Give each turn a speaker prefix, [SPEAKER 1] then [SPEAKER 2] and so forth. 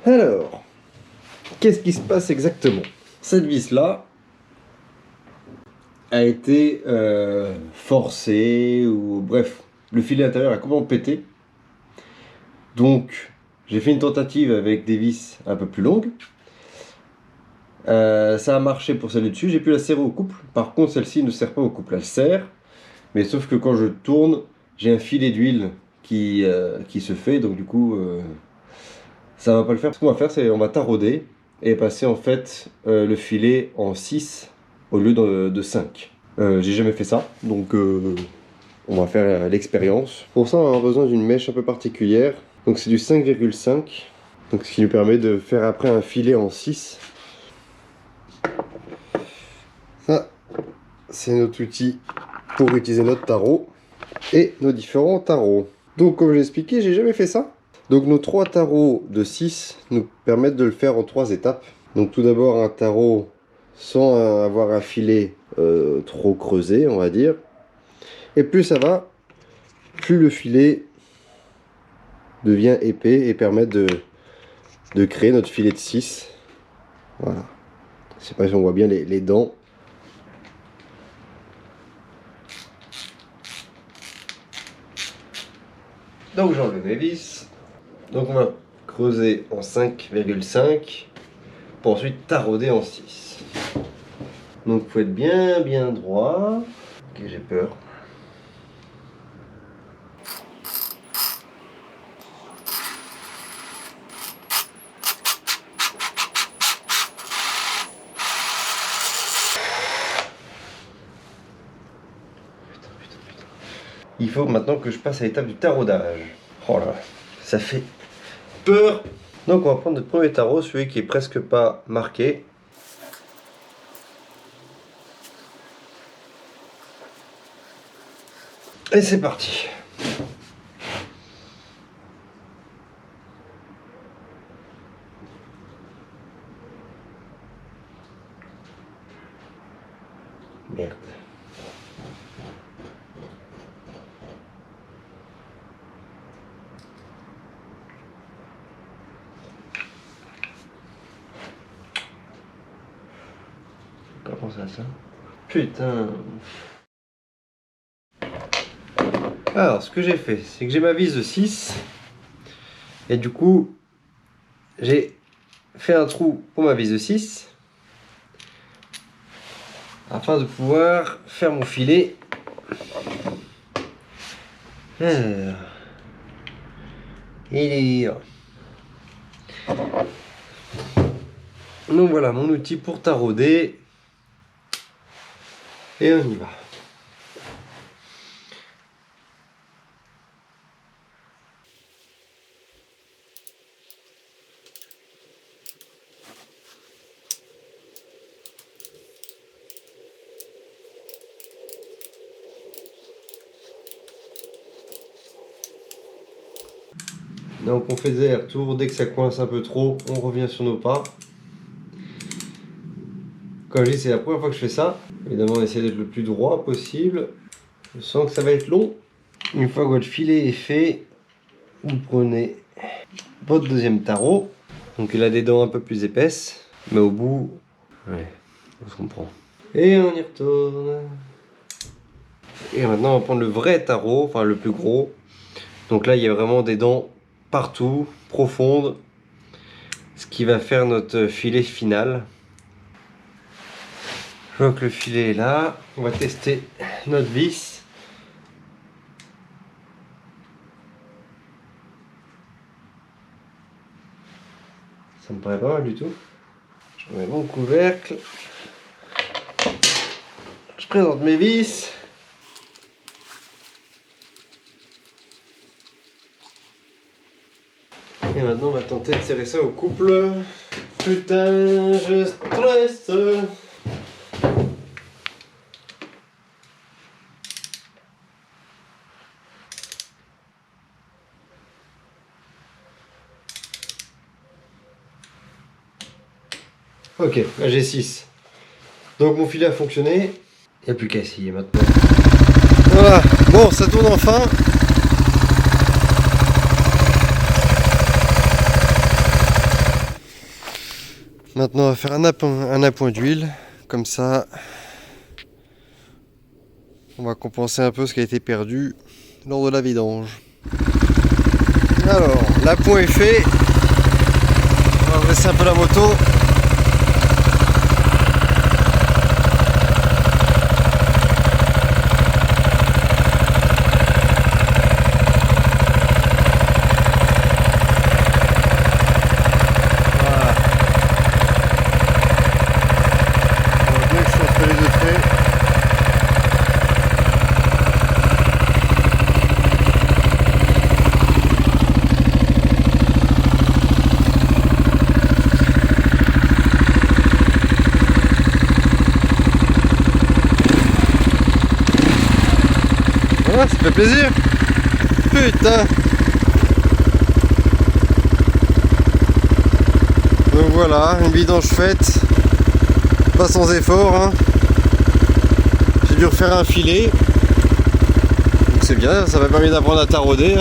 [SPEAKER 1] Alors, qu'est-ce qui se passe exactement? Cette vis-là a été forcée, ou bref, le filet intérieur a complètement pété. Donc, j'ai fait une tentative avec des vis un peu plus longues. Ça a marché pour celle du dessus, j'ai pu la serrer au couple. Par contre, celle-ci ne sert pas au couple, elle sert. Mais sauf que quand je tourne, j'ai un filet d'huile qui se fait, donc du coup, ça va pas le faire. Ce qu'on va faire, c'est on va tarauder et passer en fait le filet en 6 au lieu de 5. J'ai jamais fait ça, donc on va faire l'expérience. Pour ça, on va avoir besoin d'une mèche un peu particulière. Donc c'est du 5,5, donc ce qui nous permet de faire après un filet en 6. Ça, c'est notre outil pour utiliser notre tarot et nos différents tarots. Donc comme je l'ai expliqué, j'ai jamais fait ça. Donc nos 3 tarots de 6 nous permettent de le faire en 3 étapes. Donc tout d'abord un tarot sans avoir un filet trop creusé, on va dire. Et plus ça va, plus le filet devient épais et permet de créer notre filet de 6. Voilà. Je sais pas si on voit bien les dents. Donc j'enlève mes vis. Donc on va creuser en 5,5 pour ensuite tarauder en 6. Donc il faut être bien droit. Ok, j'ai peur. Il faut maintenant que je passe à l'étape du taraudage. Oh là, ça fait peur. Donc on va prendre notre premier tarot, celui qui est presque pas marqué. Et c'est parti. Merde. Pas penser à ça. Putain. Alors, ce que j'ai fait, c'est que j'ai ma vis de 6. Et du coup, j'ai fait un trou pour ma vis de 6. Afin de pouvoir faire mon filet. Alors. Et donc voilà mon outil pour tarauder. Et on y va. Donc on fait des allers-retours, dès que ça coince un peu trop, on revient sur nos pas. Comme je dis, c'est la première fois que je fais ça. Évidemment, on essaie d'être le plus droit possible. Je sens que ça va être long. Une fois que votre filet est fait, vous prenez votre deuxième tarot. Donc il a des dents un peu plus épaisses, mais au bout, ouais, on se comprend. Et on y retourne. Et maintenant on va prendre le vrai tarot, enfin le plus gros. Donc là il y a vraiment des dents partout, profondes. Ce qui va faire notre filet final. Je vois que le filet est là. On va tester notre vis. Ça me paraît pas mal du tout. Je mets mon couvercle. Je présente mes vis. Et maintenant on va tenter de serrer ça au couple. Putain, je stresse. Ok, là j'ai 6. Donc mon filet a fonctionné. Il n'y a plus qu'à essayer maintenant. Voilà, bon ça tourne enfin. Maintenant on va faire un appoint d'huile, comme ça on va compenser un peu ce qui a été perdu lors de la vidange. Alors l'appoint est fait, on va baisser un peu la moto. Voilà, ça fait plaisir. Putain. Donc voilà, une vidange faite. Pas sans effort, hein. J'ai dû refaire un filet. Donc c'est bien, ça m'a permis d'apprendre à tarauder.